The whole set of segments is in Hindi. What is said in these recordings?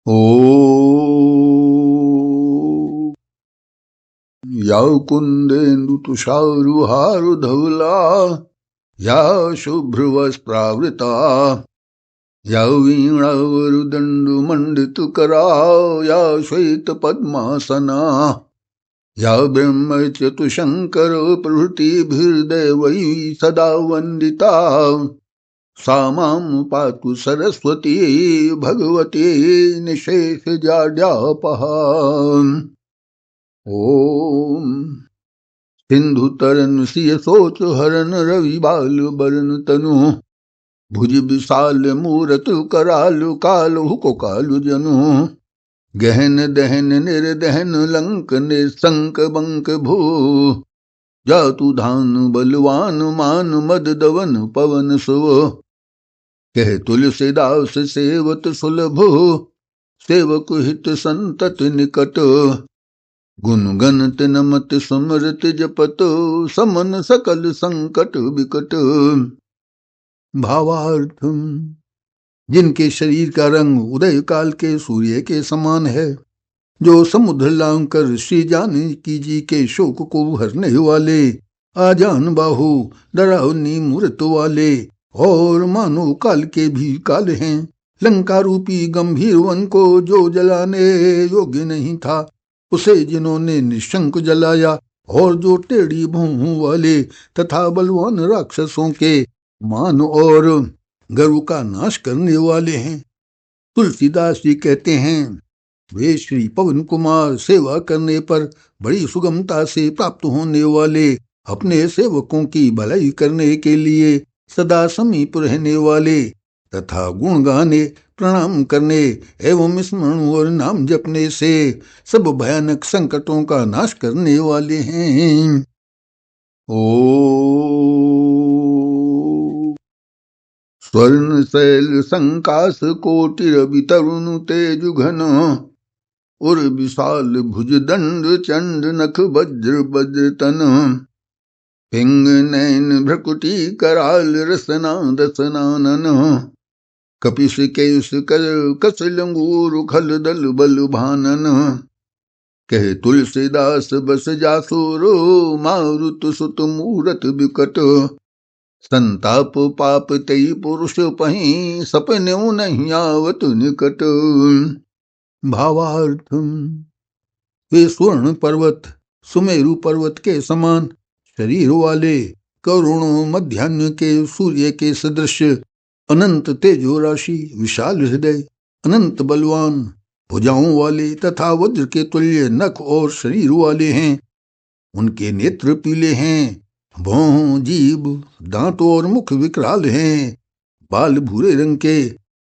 ओ या कुंदेन्दु तुषारुहारुधवला या शुभ्रवस्त्रावृता या वीणावरुदण्डुमण्डितकरा या श्वेतपद्मासना या ब्रह्मचतुशङ्कर प्रभृतिभिर्देवैः सदा वन्दिता सा मां पातु सरस्वती भगवती निशेषजाड्यापहा। ओम सिंधु तरन सिय सोच हरन रवि बाल बरन तनु भुज विशाल मूरत करालु कालु को कालु जनु गहन दहन निर्दहन लंक निसंक बंक भू जातु धान बलवान मान मद दवन पवन सुव कह तुलसीदास सेवत सुलभ सेवक हित संतत निकट गुण गणत नमत सुमरत जपत समन सकल संकट विकट। भावार्थ जिनके शरीर का रंग उदय काल के सूर्य के समान है, जो समुद्र लांघकर श्री जानकी जी के शोक को हरने वाले आजान बाहु डरावनी मूर्त वाले और मानो काल के भी काल हैं, लंका रूपी गंभीर वन को जो जलाने योग्य नहीं था उसे जिन्होंने निशंक जलाया और जो टेढ़ी भौं वाले तथा बलवान राक्षसों के मान और गर्व का नाश करने वाले हैं। तुलसीदास जी कहते हैं, वे श्री पवन कुमार सेवा करने पर बड़ी सुगमता से प्राप्त होने वाले, अपने सेवकों की भलाई करने के लिए सदा समीप रहने वाले तथा गुण गाने प्रणाम करने एवं स्मरण और नाम जपने से सब भयानक संकटों का नाश करने वाले हैं। ओ स्वर्ण शैल संकाश कोटि रवि तरुण तेज घन उर विशाल भुज दंड चंड नख वज्र वज्र तन पिंग नैन भ्रकुटी कराल रसना दसनानन कपिश केश कर कस लंगूर खल दल बल भानन कह तुलसीदास बस जासुरो मारुत सुत मूरत विकट संताप पाप तई पुरुष पही सपने नहीं आवत निकट। भावार्थ वे स्वर्ण पर्वत सुमेरु पर्वत के समान शरीर वाले, करोड़ों मध्यान्ह के सूर्य के सदृश, अनंत तेजो राशि, विशाल हृदय, अनंत बलवान, भुजाओं वाले तथा वज्र के तुल्य नख और शरीर वाले हैं। उनके नेत्र पीले हैं, भौं, जीभ, दांत और मुख विकराल हैं, बाल भूरे रंग के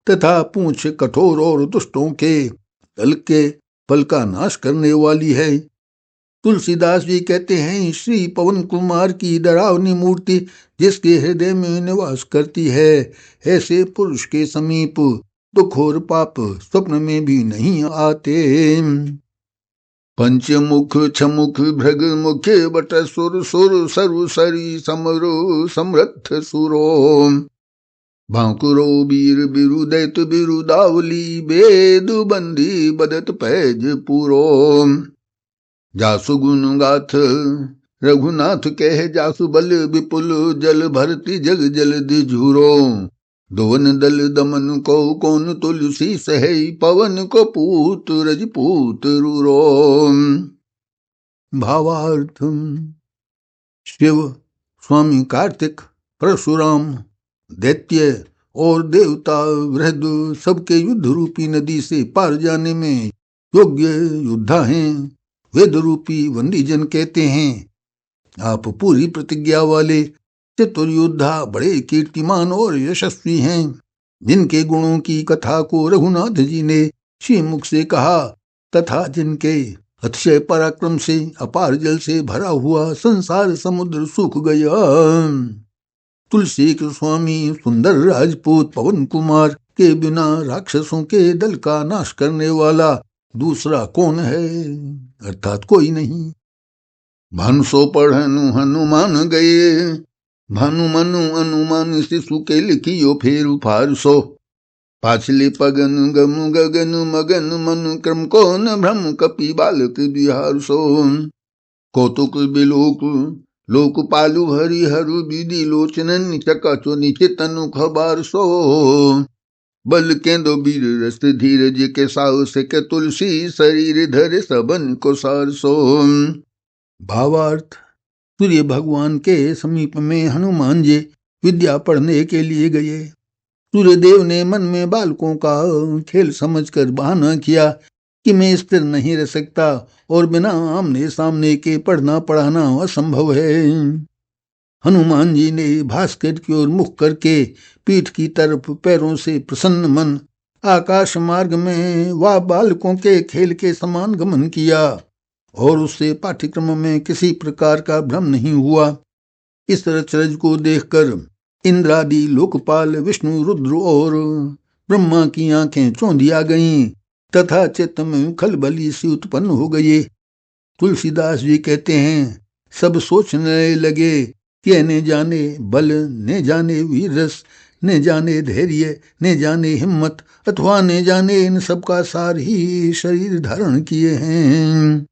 तथा पूंछ कठोर और दुष्टों के दल के फल का नाश करने वाली है। तुलसीदास जी कहते हैं, श्री पवन कुमार की डरावनी मूर्ति जिसके हृदय में निवास करती है, ऐसे पुरुष के समीप दुख और पाप स्वप्न में भी नहीं आते। पंचमुख छमुख भृग मुखे बट सुर सुर सरु सरी समरो समृद्ध सुरो भाकुरो वीर बिरुदैत बिरुदावली वेद बंदी बदत पैज पुरो जासु गुण गाथ रघुनाथ कह जासु बल विपुल जल भरती जग जलधि झूरो दोवन दल दमन को कौन तुलसी सहे पवन को पूत रजपूत रूरो। भावार्थ शिव, स्वामी कार्तिक, परशुराम, दैत्य और देवता वृहद सबके युद्ध रूपी नदी से पार जाने में योग्य योद्धा हैं। वेद रूपी वंदीजन कहते हैं, आप पूरी प्रतिज्ञा वाले चतुर योद्धा बड़े कीर्तिमान और यशस्वी हैं, जिनके गुणों की कथा को रघुनाथ जी ने श्रीमुख से कहा तथा जिनके अतिशय पराक्रम से अपार जल से भरा हुआ संसार समुद्र सूख गया। तुलसी के स्वामी सुंदर राजपूत पवन कुमार के बिना राक्षसों के दल का नाश करने वाला दूसरा कौन है, अर्थात कोई नहीं। भानुसो पढ़नु हनुमान गए भानु मनु अनुमान शिशु के लिखियो फेरु फारसो पाछले पगन गम गगन मगन मन क्रम को न भ्रम कपि बालक बिहार सो कौतुक बिलोक लोक पालु हरि हरु विधि लोचनन चकचो नीचे तनु खबार सो बल केंदो वीर रस धीरज के साहस के तुलसी शरीर धरे सबन को सार सो। भावार्थ, सूर्य भगवान के समीप में हनुमान जी विद्या पढ़ने के लिए गए। सूर्यदेव ने मन में बालकों का खेल समझकर बहाना किया कि मैं स्थिर नहीं रह सकता और बिना आमने सामने के पढ़ना पढ़ाना असंभव है। हनुमान जी ने भास्कर की ओर मुख करके पीठ की तरफ पैरों से प्रसन्न मन आकाश मार्ग में वह बालकों के खेल के समान गमन किया और उससे पाठ्यक्रम में किसी प्रकार का भ्रम नहीं हुआ। इस रचरज को देखकर इंद्रादि लोकपाल विष्णु रुद्र और ब्रह्मा की आंखें चौंधिया गईं तथा चित्त में खलबली सी उत्पन्न हो गई। तुलसीदास जी कहते हैं, सब सोचने लगे कि न जाने बल, न जाने वीरस, न जाने धैर्य, न जाने हिम्मत, अथवा न जाने इन सब का सार ही शरीर धारण किए हैं।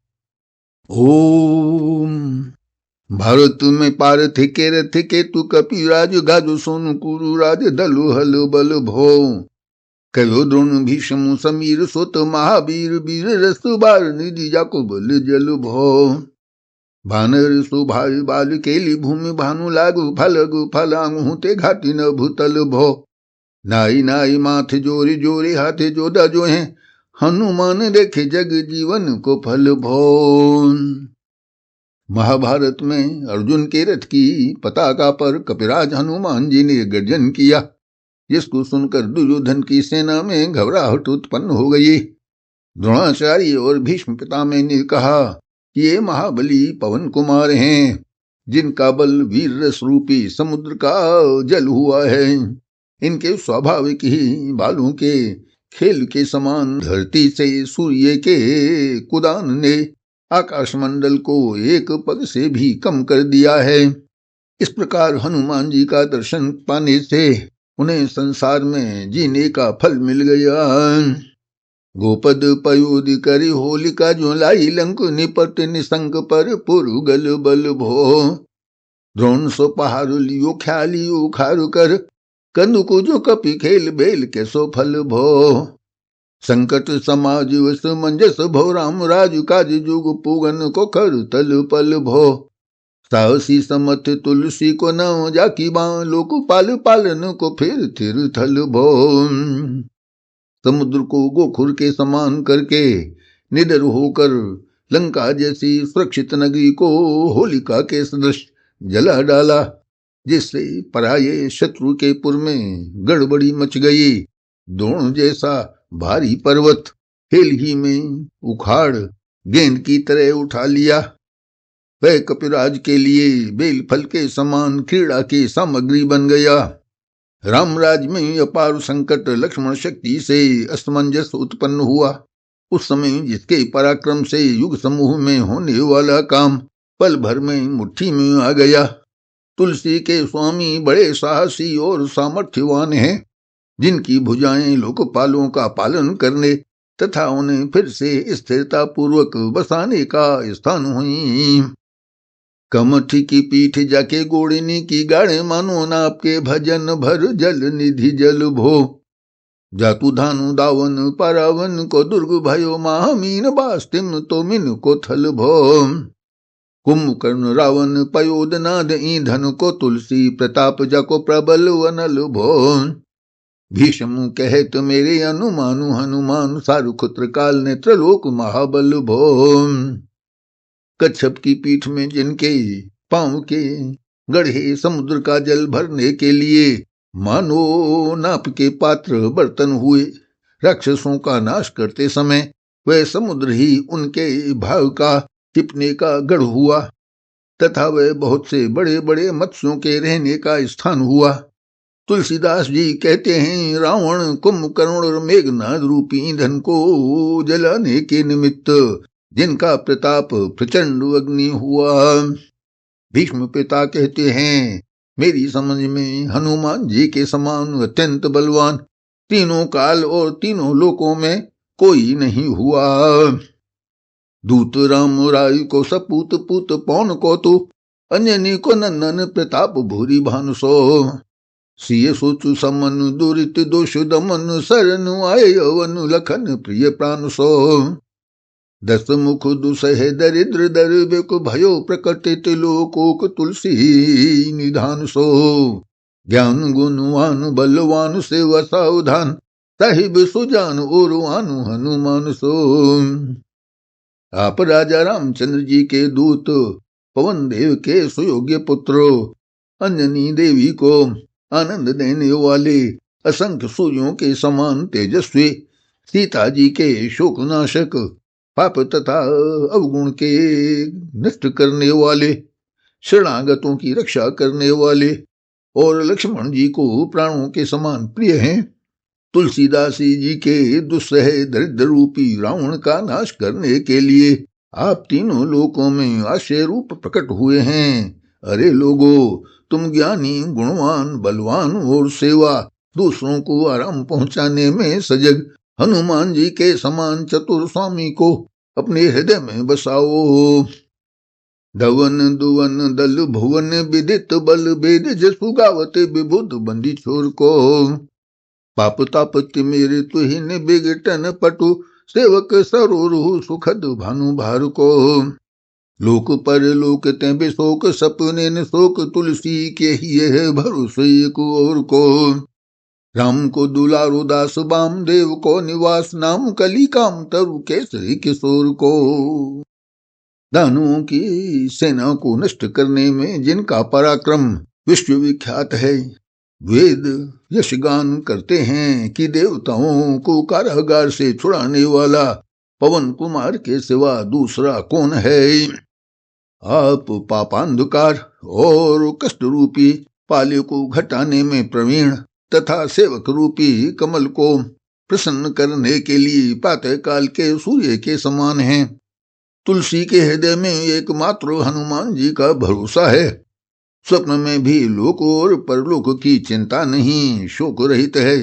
ओम। भारत में पारथी के रथ के तु कपिराज गाजो सोनु कुरु राज दलु हल बल भो कहो द्रोण भीष्म समीर सोत महावीर वीर रस बार निधि जाको बल जल भो भानर सुभाई बाल केली भूमि भानु लागु फलांगु ते घाटी न भूतल भो नाई नाई माथ जोरे जोरे हाथे जोदा जो है हनुमान देखे जग जीवन को फल भो। महाभारत में अर्जुन के रथ की पताका पर कपिराज हनुमान जी ने गर्जन किया, जिसको सुनकर दुर्योधन की सेना में घबराहट उत्पन्न हो गई। द्रोणाचार्य और भीष्म पितामह ने कहा कि ये महाबली पवन कुमार हैं, जिनका बल वीर रस रूपी समुद्र का जल हुआ है। इनके स्वाभाविक ही बालों के खेल के समान धरती से सूर्य के कुदान ने आकाशमंडल को एक पग से भी कम कर दिया है। इस प्रकार हनुमान जी का दर्शन पाने से उन्हें संसार में जीने का फल मिल गया। गोपद पयोध करी होलिका जो लाई लंक निपट निसंक पर पुरुगल बल भो द्रोण सो पहाड़ लियो ख्यालियो खारु कर कंदु को जो कपि खेल बेल के सो फल भो संकट समाज वस मंजस भो राम राज काज जुग पूगन को खर तल पल भो साहसी समथ तुलसी को न जाकी बां लोक पाल पालन को फिर थिर थल भो समुद्र को गोखुर के समान करके निडर होकर लंका जैसी सुरक्षित नगरी को होलिका के सदृश जला डाला, जिससे पराये शत्रु के पुर में गड़बड़ी मच गई। द्रोण जैसा भारी पर्वत हेल ही में उखाड़ गेंद की तरह उठा लिया। वह कपिराज के लिए बेल फल के समान क्रीड़ा की सामग्री बन गया। रामराज में अपार संकट लक्ष्मण शक्ति से असमंजस उत्पन्न हुआ। उस समय जिसके पराक्रम से युग समूह में होने वाला काम पल भर में मुट्ठी में आ गया। तुलसी के स्वामी बड़े साहसी और सामर्थ्यवान हैं, जिनकी भुजाएं लोकपालों का पालन करने तथा उन्हें फिर से स्थिरता पूर्वक बसाने का स्थान हुई। कमठी की पीठ जाके गोड़नी की गाड़े मानो नाप के भजन भर जल निधि जल भो जातु धानु दावन परावन को दुर्ग भयो महामीन बास्तिम तो मिन को थल भो कुंभकर्ण रावण पयोदनाद ईंधन को तुलसी प्रताप जाको प्रबल वनल भो भीष्म कहत मेरे अनुमानु हनुमान सारुखुत्र काल नेत्र लोक महाबल भो कच्छप की पीठ में जिनके पांव के गढ़े समुद्र का जल भरने के लिए मानो नाप के पात्र बर्तन हुए। राक्षसों का नाश करते समय वह समुद्र ही उनके भाव का टिपने का गढ़ हुआ तथा वह बहुत से बड़े बड़े मत्स्यों के रहने का स्थान हुआ। तुलसीदास जी कहते हैं, रावण कुंभकर्ण और मेघनाद रूपी ईंधन को जलाने के निमित्त जिनका प्रताप प्रचंड अग्नि हुआ। भीष्म पिता कहते हैं, मेरी समझ में हनुमान जी के समान अत्यंत बलवान तीनों काल और तीनों लोकों में कोई नहीं हुआ। दूत राम राय को सपूत पूत पौन को तू, अंजनी को नंदन प्रताप भूरी भानुसो। सिय सोचु समन दुरित दोष दमन, शरण आए अवन लखन प्रिय प्राण सो। दस मुख दुसहे दरिद्र दर्भिक, भयो प्रकटित लोकोक तुलसी निधान सो। ज्ञान गुणवान बलवान सेवा सावधान, साहिब सुजान ओरवानु हनुमान सो। आप राजा रामचंद्र जी के दूत, पवन देव के सुयोग्य पुत्र, अंजनी देवी को आनंद देने वाले, असंख्य सूर्यों के समान तेजस्वी, सीता जी के शोकनाशक, पाप तथा अवगुण के नष्ट करने वाले, शरणागतों की रक्षा करने वाले और लक्ष्मण जी को प्राणों के समान प्रिय हैं। तुलसीदास जी के दुस्सह दरिद्र रूपी रावण का नाश करने के लिए आप तीनों लोकों में आश्रय रूप प्रकट हुए हैं। अरे लोगो, तुम ज्ञानी, गुणवान, बलवान और सेवा दूसरों को आराम पहुंचाने में सजग हनुमान जी के समान चतुर स्वामी को अपने हृदय में बसाओ। धवन दुवन दल भुवन विदित बल, वेद जसु गावते विबुध बंदी छोर को। पाप तापति मेरे तुहिन बिगटन पटु, सेवक सरोरु सुखद भानु भार को। लोक पर लोक ते शोक, सपने न शोक तुलसी के ही है भरोसे को और को। राम को दुलारो दास बाम देव को, निवास नाम कली काम तरु केसरी किशोर को। दानुओं की सेना को नष्ट करने में जिनका पराक्रम विश्वविख्यात है, वेद यशगान करते हैं कि देवताओं को कारागार से छुड़ाने वाला पवन कुमार के सिवा दूसरा कौन है। आप पापांधकार और कष्ट रूपी पाले को घटाने में प्रवीण तथा सेवक रूपी कमल को प्रसन्न करने के लिए प्रातः काल के सूर्य के समान हैं। तुलसी के हृदय में एकमात्र हनुमान जी का भरोसा है। स्वप्न में भी लोक और परलोक की चिंता नहीं, शोक रहित है।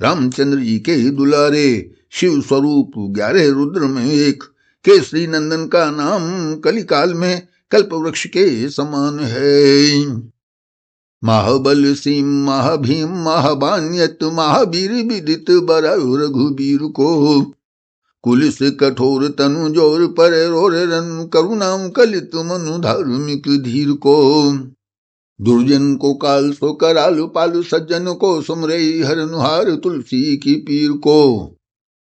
रामचंद्र जी के दुलारे शिव स्वरूप 11 रुद्र में एक केसरी नंदन का नाम कलिकाल में कल्प वृक्ष के समान है। महाबल सीम महाभीम महाबान्यत, महावीर विदित बरायु रघुबीर को। कुलिस कठोर तनु जोर पर रोर रन, करुणाम कलित मनु धार्मिक धीर को। दुर्जन को काल सो करालु पालु, सज्जन को सुमरे हरनुहार तुलसी की पीर को।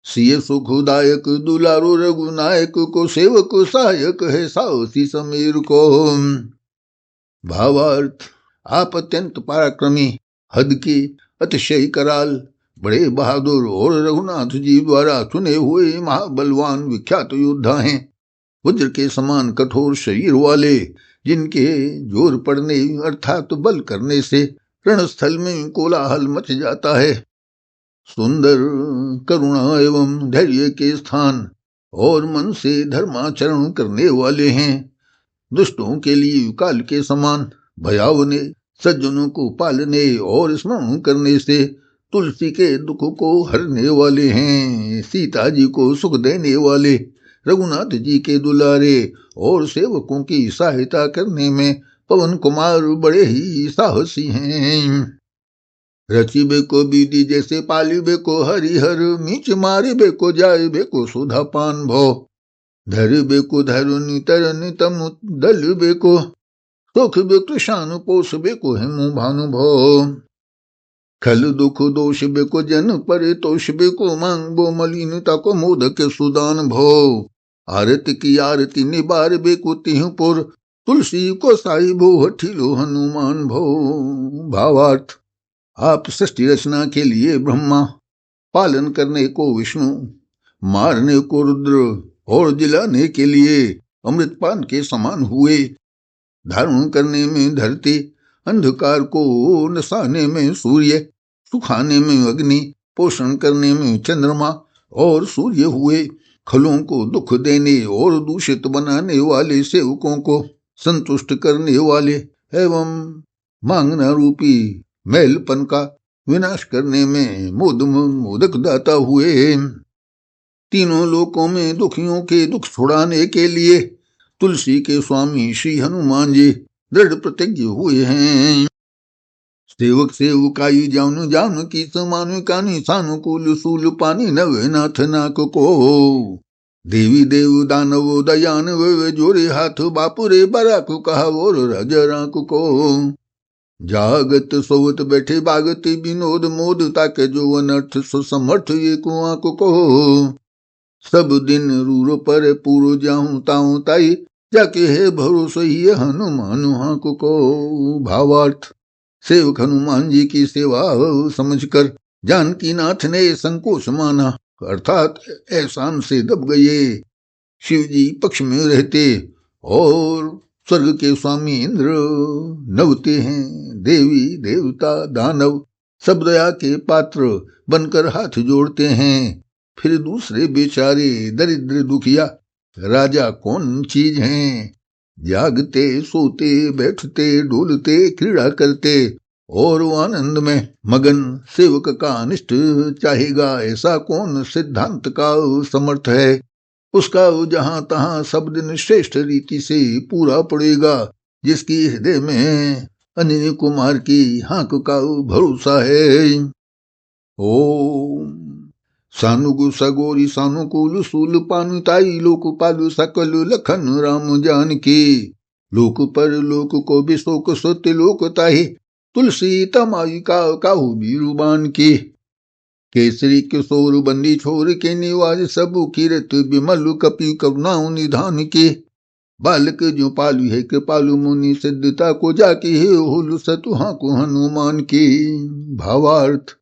सिय सुखदायक दुलारो रघुनायक को, सेवक सहायक है साहसी समीर को। भावार्थ, आप अत्यंत पराक्रमी, हद की अतिशय कराल, बड़े बहादुर और रघुनाथ जी द्वारा चुने हुए महाबलवान विख्यात योद्धा हैं। वज्र के समान कठोर शरीर वाले, जिनके जोर पड़ने अर्थात बल करने से रणस्थल में कोलाहल मच जाता है। सुंदर, करुणा एवं धैर्य के स्थान और मन से धर्माचरण करने वाले हैं। दुष्टों के लिए काल के समान भयावने, सज्जनों को पालने और स्मरण करने से तुलसी के दुख को हरने वाले हैं। सीता जी को सुख देने वाले, रघुनाथ जी के दुलारे और सेवकों की सहायता करने में पवन कुमार बड़े ही साहसी हैं। रचिबे को बीदी जैसे पालिबे को हरिहर, मीच मारिबे को जाइबे को सुधा पान भो। धरिबे को धरुनि तरनि तमु दलबे को, सुख बे कृषानु पोषबे को हेमु भानु भो। खल दुख दोष बे को जन परे तोष बे को, मांगबो मलिनता को मोदक सुदान भो। आरती की आरती निबार बे को तिहुपुर, तुलसी को साहिबो हठिलो हनुमान भो। भावार्थ, आप सृष्टि रचना के लिए ब्रह्मा, पालन करने को विष्णु, मारने को रुद्र और जिलाने के लिए अमृतपान के समान हुए। धारण करने में धरती, अंधकार को नसाने में सूर्य, सुखाने में अग्नि, पोषण करने में चंद्रमा और सूर्य हुए। खलों को दुख देने और दूषित बनाने वाले सेवकों को संतुष्ट करने वाले एवं मांगना रूपी मैलपन का विनाश करने में मोदक दाता हुए। तीनों लोकों में दुखियों के दुख छुड़ाने के लिए तुलसी के स्वामी श्री हनुमान जी दृढ़ प्रतिज्ञ हुए हैं। सेवक सेवकाई जानु जानु की समानु कानी सानुकूल सूल पानी नवे नाथ नाक को। देवी देव दानव दयान वे जोरे हाथ बापुरे बराक कहा और राजा राक को। जागत सोवत बैठे बागत विनोद मोद ताके जो अनर्थ सुसमर्थ ये कुआक को। सब दिन रूर पर पूरो जाऊं ताऊं ताई जाके है भरोसा ही हनुमान हाक को। भावार्थ, सेवक हनुमान जी की सेवा समझकर जानकी नाथ ने संकोच माना, अर्थात एहसान से दब गए। शिव जी पक्ष में रहते और स्वर्ग के स्वामी इंद्र नवते हैं। देवी देवता दानव सब दया के पात्र बनकर हाथ जोड़ते हैं। फिर दूसरे बेचारे दरिद्र दुखिया राजा कौन चीज हैं। जागते सोते बैठते डोलते क्रीड़ा करते और आनंद में मगन सेवक का अनिष्ट चाहेगा, ऐसा कौन सिद्धांत का समर्थ है। उसका जहां तहां सब दिन श्रेष्ठ रीति से पूरा पड़ेगा, जिसकी हृदय में अनिल कुमार की हाक का भरोसा है। ओम सानुगु सगोरी सानुकूल सूल पानु ताई लोक पालु सकल लखन राम जान की। लोक पर लोक को भी शोक सत्य लोक ताहि तुलसी तमाई का काहू बीरुबान की। केसरी किशोर बंदी छोर के निवाज सबु कीरत विमल कपि करुणाऊ निधान के। बालक जो पालु है कृपालु मुनि सिद्धता को जाके है होलु सतुहा को हनुमान की। भावार्थ,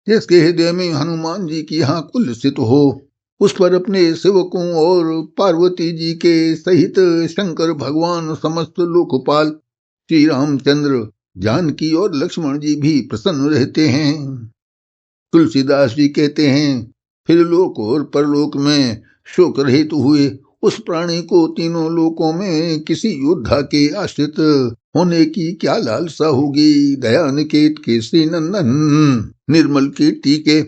जिसके हृदय में हनुमान जी की यहाँ कुल स्थित हो, उस पर अपने सेवकों और पार्वती जी के सहित शंकर भगवान समस्त लोकपाल श्री रामचंद्र जानकी और लक्ष्मण जी भी प्रसन्न रहते हैं। तुलसीदास जी कहते हैं, फिर लोक और परलोक में शोक रहित हुए उस प्राणी को तीनों लोकों में किसी योद्धा के आश्रित होने की क्या लालसा होगी। दयानिकेत के श्री नंदन निर्मल कीर्ति के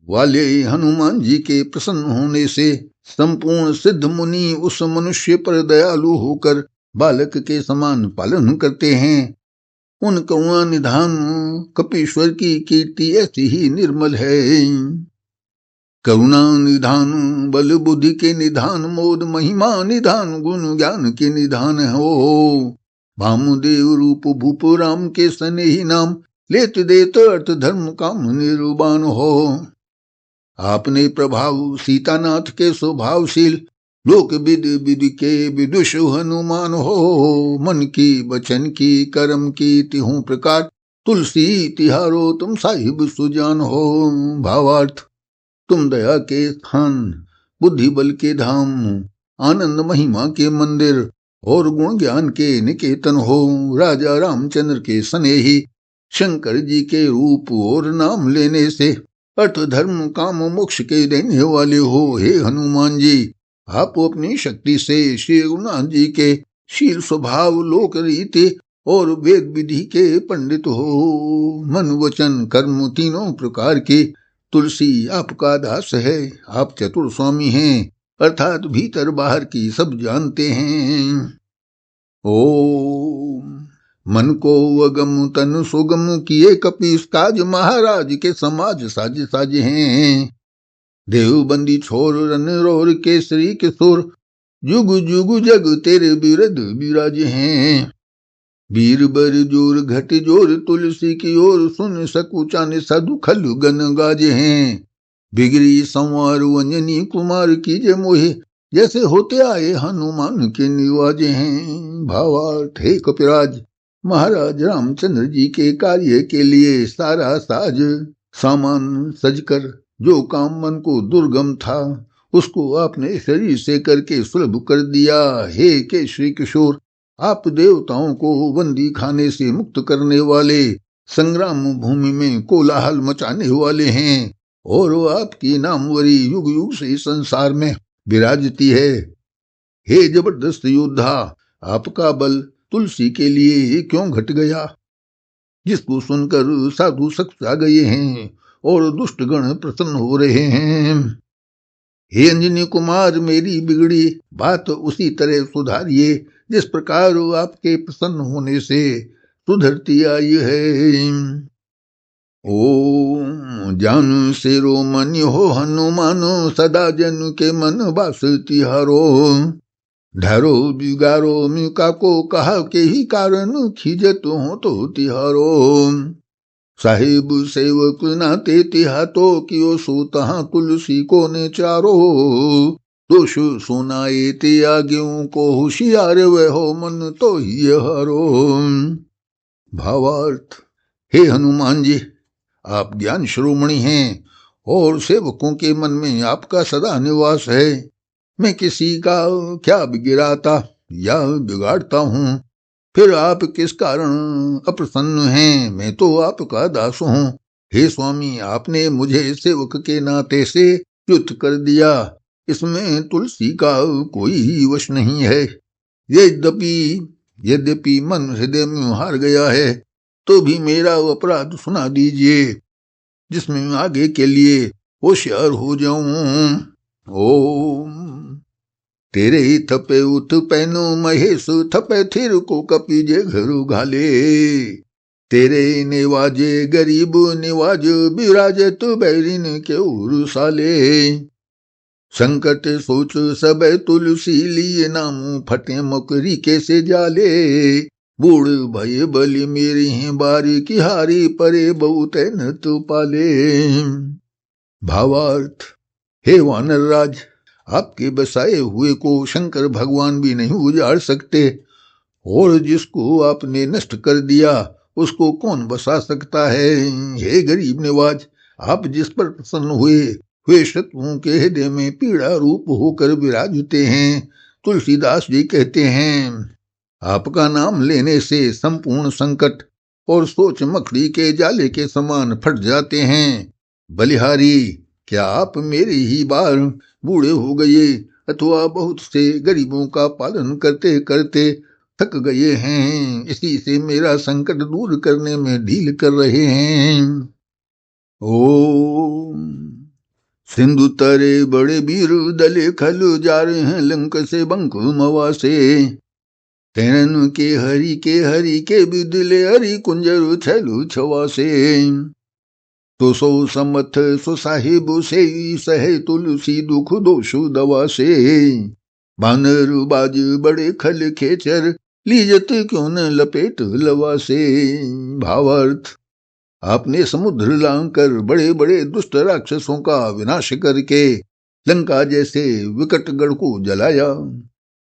वाले हनुमान जी के प्रसन्न होने से संपूर्ण सिद्ध मुनि उस मनुष्य पर दयालु होकर बालक के समान पालन करते हैं। उन करुणा निधान कपीश्वर की कीर्ति ऐसी ही निर्मल है। करुणा निधान बल बुद्धि के निधान मोद महिमा निधान गुण ज्ञान के निधान हो। भामुदेव रूप भूप राम के स्नेही नाम लेत देत अर्थ धर्म काम निरूबान हो। आपने प्रभाव सीतानाथ के स्वभावशील लोक विद विधि के विदुष हनुमान हो। मन की बचन की कर्म की तिहु प्रकार तुलसी तिहारो तुम साहिब सुजान हो। भावार्थ, तुम दया के स्थान बुद्धि बल के धाम आनंद महिमा के मंदिर और गुण ज्ञान के निकेतन हो। राजा रामचंद्र के स्नेही शंकर जी के रूप और नाम लेने से अर्थ धर्म काम मोक्ष के देने वाले हो। हे हनुमान जी, आप अपनी शक्ति से श्री रघुनाथ जी के शील स्वभाव लोक रीति और वेद विधि के पंडित हो। मन वचन कर्म तीनों प्रकार की तुलसी आपका दास है। आप चतुर स्वामी हैं, अर्थात भीतर बाहर की सब जानते हैं। ओम मन को अगम तन सुगम किए कपीस काज महाराज के समाज साज साज हैं। देवबंदी छोर रन रोर केसरी किशोर जुग जुग जग तेरे बिरद बिराज हैं। वीर बर जोर घट जोर तुलसी की ओर सुन सकुचाने साधु खलु गन गाजे हैं। बिगड़ी संवार अंजनी कुमार की जय मोहे जैसे होते आए हनुमान के निवाजे हैं। भावार्थ, हे कपिराज, महाराज रामचंद्र जी के कार्य के लिए सारा साज सामान सजकर जो काम मन को दुर्गम था उसको आपने शरीर से करके सुलभ कर दिया। हे केशरी किशोर, आप देवताओं को बंदी खाने से मुक्त करने वाले, संग्राम भूमि में कोलाहल मचाने वाले हैं और आपकी नामवरी युग युग से संसार में विराजती है। हे जबरदस्त योद्धा, आपका बल तुलसी के लिए क्यों घट गया। जिसको सुनकर साधु सकसा गए हैं और दुष्ट गण प्रसन्न हो रहे हैं। हे अंजनी कुमार, मेरी बिगड़ी बात उसी तरह सुधारिए जिस प्रकार आपके प्रसन्न होने से सुधरती आई है। ओम जानु सिरो मन हो हनुमानो, सदा जन के मन बास तिहारो। ढारो बिगारो म्युका को कहा के ही कारण, खीजत हो तो तिहारो। साहिब सेवक नाते तिहा तो कियो सो तहा तुलसी को ने चारो। दोष सुनाए ते आज्ञों को होशियार वह हो मन तो ही हारो। भावार्थ, हे हनुमान जी, आप ज्ञान शिरोमणि हैं और सेवकों के मन में आपका सदा निवास है। मैं किसी का क्या बिगिड़ाता या बिगाड़ता हूँ, फिर आप किस कारण अप्रसन्न हैं? मैं तो आपका दास हूँ। हे स्वामी, आपने मुझे सेवक के नाते से च्युत कर दिया, इसमें तुलसी का कोई ही वश नहीं है। यद्यपि मन हृदय में हार गया है, तो भी मेरा अपराध सुना दीजिए, जिसमें आगे के लिए होशियार हो जाऊं। ओम तेरे थपे उठ पैनो महेश, थपे थिर को कपी जे घर घाले। तेरे निवाजे गरीब निवाज, बिराजे तु बैरिन के उर साले। संकट सोच सब तुलसी लिए, नामू फटे मकरी के से जाले। बूढ़ भय बलि मेरी हैं बारी, की हारी परे बहुत न तु पाले। भावार्थ, हे वानर राज, आपके बसाए हुए को शंकर भगवान भी नहीं उजाड़ सकते, और जिसको आपने नष्ट कर दिया उसको कौन बसा सकता है। हे गरीब निवाज, आप जिस पर प्रसन्न हुए वे शत्रुओं के हृदय में पीड़ा रूप होकर विराजते हैं। तुलसीदास जी कहते हैं, आपका नाम लेने से संपूर्ण संकट और सोच मकड़ी के जाले के समान फट जाते हैं। बलिहारी, क्या आप मेरी ही बार बूढ़े हो गए अथवा बहुत से गरीबों का पालन करते करते थक गए हैं, इसी से मेरा संकट दूर करने में ढील कर रहे हैं। ओम सिंधु तरे बड़े वीर दले खल जा रहे हैं, लंक से बंक मवा से। तेरन के हरि के बिदले हरि कुंजर छैलु छवा से। तो सो समथ सो साहिब से सहे तुलसी दुख दोषु दवा से। बानर बाज बड़े खल खेचर, लीजत क्यों न लपेट लवा से। भावार्थ, आपने समुद्र लांघकर बड़े बड़े दुष्ट राक्षसों का विनाश करके लंका जैसे विकट गढ़ को जलाया।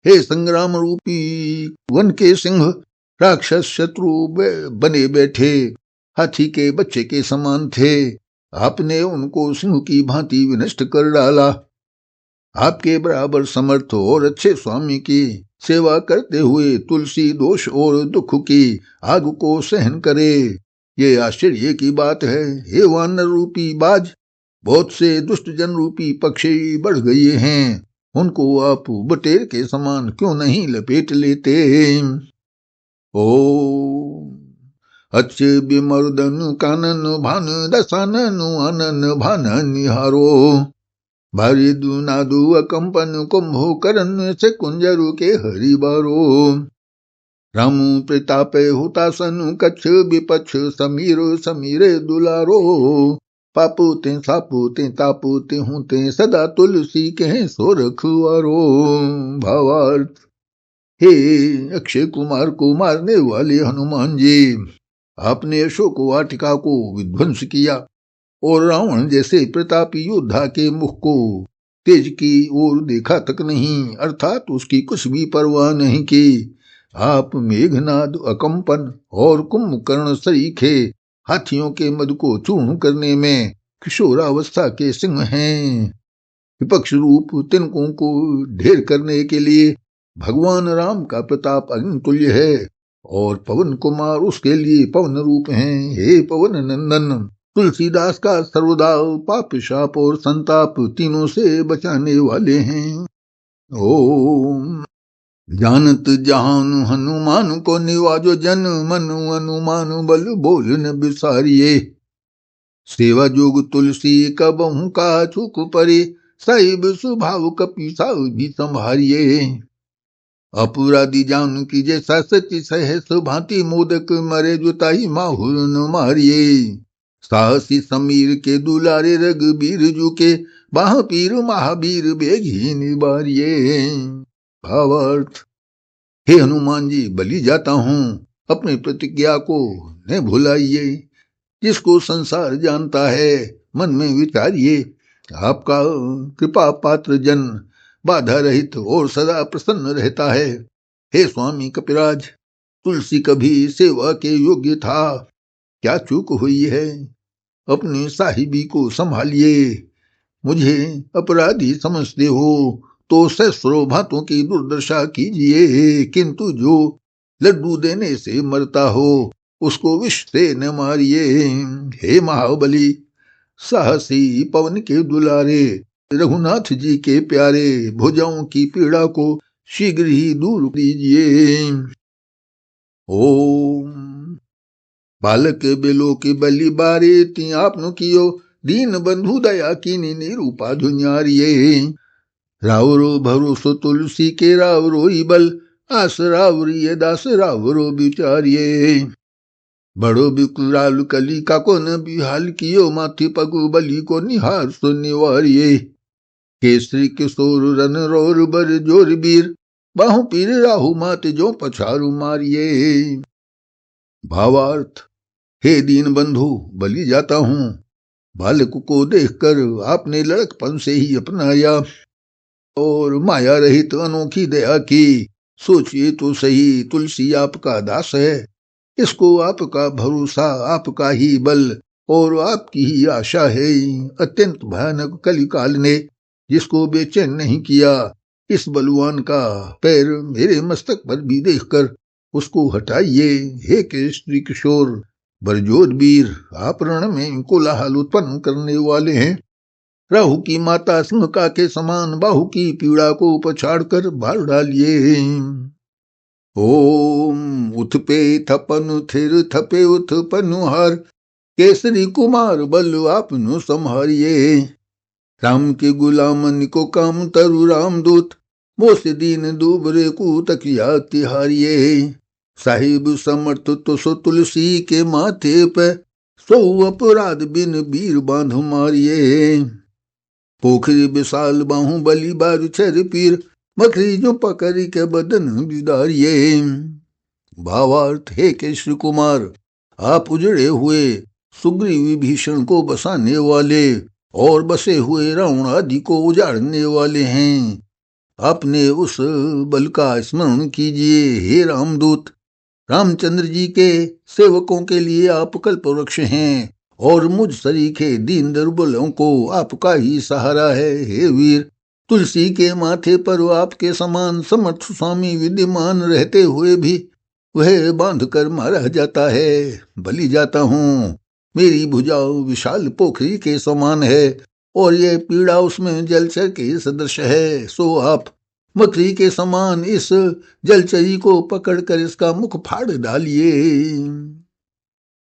हे संग्राम रूपी वन के सिंह, राक्षस शत्रु बने बैठे हाथी के बच्चे के समान थे, आपने उनको सिंह की भांति विनष्ट कर डाला। आपके बराबर समर्थ और अच्छे स्वामी की सेवा करते हुए तुलसी दोष और दुख की आग को सहन करे, ये आश्चर्य की बात है। हे वानर रूपी बाज, बहुत से दुष्ट जन रूपी पक्षी बढ़ गए हैं, उनको आप बटेर के समान क्यों नहीं लपेट लेते। ओ अच्छे विमर्दन कानन भान, दसानन आनन भान निहारो। भारी दुनादु अकंपन कुंभो करन से कुंजरु के हरि बारो। रामु प्रतापे हुतासन कच्छ विपक्ष, समीर समीरे दुलारो। पापु ते सापु ते तापु ते हूँ ते, सदा तुलसी के सो रखवारो। भावार्थ, हे अक्षय कुमार को मारने वाले हनुमान जी, आपने अशोक वाटिका को विध्वंस किया और रावण जैसे प्रतापी योद्धा के मुख को तेज की ओर देखा तक नहीं, अर्थात उसकी कुछ भी परवाह नहीं की। आप मेघनाद अकंपन और कुंभकर्ण सरीखे हाथियों के मद को चूर्ण करने में किशोरावस्था के सिंह हैं। विपक्ष रूप तिनकों को ढेर करने के लिए भगवान राम का प्रताप अग्नितुल्य है, और पवन कुमार उसके लिए पवन रूप हैं। हे पवन नंदन, तुलसीदास का सर्वदा पाप शाप और संताप तीनों से बचाने वाले हैं। ओम जानत जहान हनुमान को निवाजो जन, मनु अनुमान बल बोल न बिसारिये। सेवा जोग तुलसी कबहू का चूक परे, साहिब स्वभाव कपीसा भी संभारिये। अपराधी जान की जैसा सची सहस भांति, मोदक मरे जुताई माहुर न मारिये। साहसी समीर के दुलारे रघुबीर जू के, बाह पीर महावीर बेगी निबारिये। भावार्थ, हे हनुमान जी, बलि जाता हूँ, अपनी प्रतिज्ञा को न भुलाइए। जिसको संसार जानता है, मन में विचारिए। आपका कृपा पात्र जन बाधा रहित और सदा प्रसन्न रहता है। हे स्वामी कपिराज, तुलसी कभी सेवा के योग्य था, क्या चूक हुई है? अपनी साहिबी को संभालिए। मुझे अपराधी समझते हो तो सहस्रों भांतों की दुर्दशा कीजिए, किंतु जो लड्डू देने से मरता हो उसको विष से न मारिए। हे महाबली, साहसी पवन के दुलारे, रघुनाथ जी के प्यारे, भुजाओं की पीड़ा को शीघ्र ही दूर कीजिए। ओम। बालक बेलो के बलि बारे, ती आपनु कियो, दीन बंधु दया कीनी निरूपा धुनियारिये। रावरो भरोसो तुलसी के, रावरो ही बल, आस रावरिये दास रावरो विचारिये। बड़ो विकुराल कली का को न बिहाल कियो, माथे पगु बलि को निहार सो निवारिये। केसरी किशोर रन रोर बर जोर बीर, बाहु पीर राहु मात जो पछारु मारिये। भावार्थ, हे दीन बंधु, बलि जाता हूँ। बालक को देखकर आपने लड़कपन से ही अपनाया और माया रहित अनोखी दया की। सोचिए तो सही, तुलसी आपका दास है, इसको आपका भरोसा, आपका ही बल और आपकी ही आशा है। अत्यंत भयानक कलिकाल ने जिसको बेचैन नहीं किया, इस बलवान का पैर मेरे मस्तक पर भी देखकर उसको हटाइए। हे केसरी किशोर बरजोर वीर, आप रण में कोलाहल उत्पन्न करने वाले हैं। राहु की माता सिंहका के समान बाहु की पीड़ा को पछाड़ कर बाहर डालिए। ओम। उठ पे थपनु थिर थपे उत्पनु हार, केसरी कुमार बल आपनु संहारिये। राम के गुलामन को काम तरु रामदूत, मोस दीन दूबरे को तकिया तिहारिये। साहिब समर्थ तो सो तुलसी के माथे पे, सो अपराध बिन बीर बांध मारिये। पोखरी विशाल बाहु बलि बारु छर पीर, मखरी जो पकड़ी के बदन बिदारिये। भावार्थ, हे केशरी कुमार, आप उजड़े हुए सुग्रीव विभीषण को बसाने वाले और बसे हुए रावण आदि को उजाड़ने वाले हैं। आपने उस बल का स्मरण कीजिए। हे रामदूत, रामचंद्र जी के सेवकों के लिए आप कल्प वृक्ष हैं और मुझ सरीखे दीन दुर्बलों को आपका ही सहारा है। हे वीर, तुलसी के माथे पर आपके समान समर्थ स्वामी विद्यमान रहते हुए भी वह बांध कर मारा जाता है। बलि जाता हूँ। मेरी भुजाओं विशाल पोखरी के समान है और यह पीड़ा उसमें जलचर के सदृश है। सो आप मकड़ी के समान इस जलचरी को पकड़कर इसका मुख फाड़ डालिए।